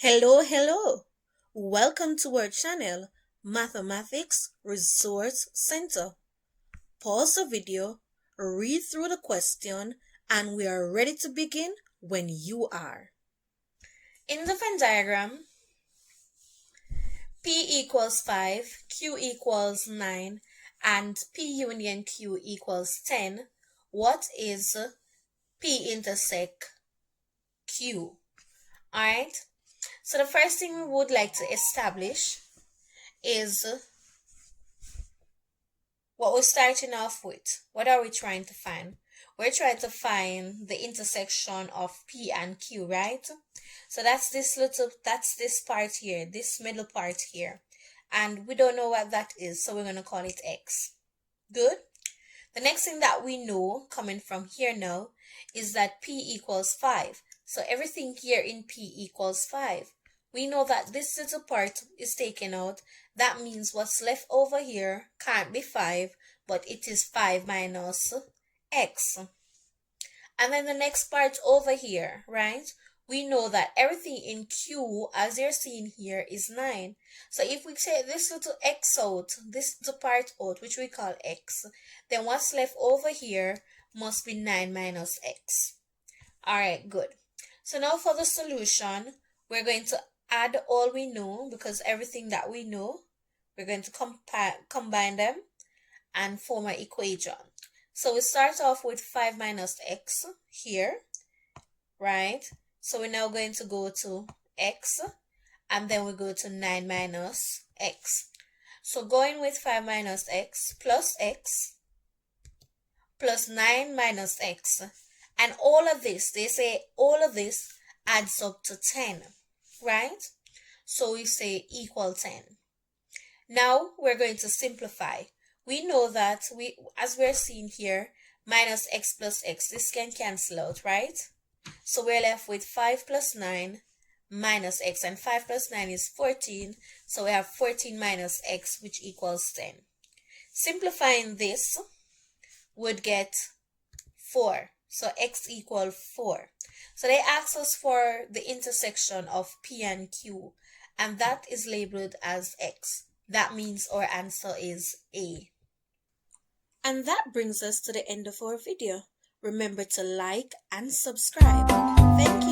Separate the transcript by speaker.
Speaker 1: Hello. Welcome to our channel, Mathematics Resource Center. Pause the video, read through the question, and we are ready to begin when you are. In the Venn diagram, P equals 5, Q equals 9, and P union Q equals 10. What is P intersect Q? Alright, so the first thing we would like to establish is what we're starting off with. What are we trying to find? We're trying to find the intersection of P and Q, right? So that's this part here, this middle part here. And we don't know what that is, so we're going to call it X. Good? The next thing that we know coming from here now is that P equals 5. So everything here in P equals 5. We know that this little part is taken out. That means what's left over here can't be 5, but it is 5 minus X. And then the next part over here, right? We know that everything in Q, as you're seeing here, is 9. So if we take this little X out, this little part out, which we call X, then what's left over here must be 9 minus X. Alright, good. So now for the solution, we're going to add all we know, because everything that we know, we're going to combine them and form an equation. So we start off with 5 minus X here, right? So we're now going to go to X, and then we go to 9 minus X. So going with 5 minus X plus 9 minus X. And all of this, they say all of this adds up to 10, right? So we say equal 10. Now we're going to simplify. We know that as we're seeing here, minus X plus X, this can cancel out, right? So we're left with 5 plus 9 minus X, and 5 plus 9 is 14. So we have 14 minus X, which equals 10. Simplifying this would get 4. So X equals 4. So they ask us for the intersection of P and Q, and that is labeled as X. That means our answer is A. And that brings us to the end of our video. Remember to like and subscribe. Thank you.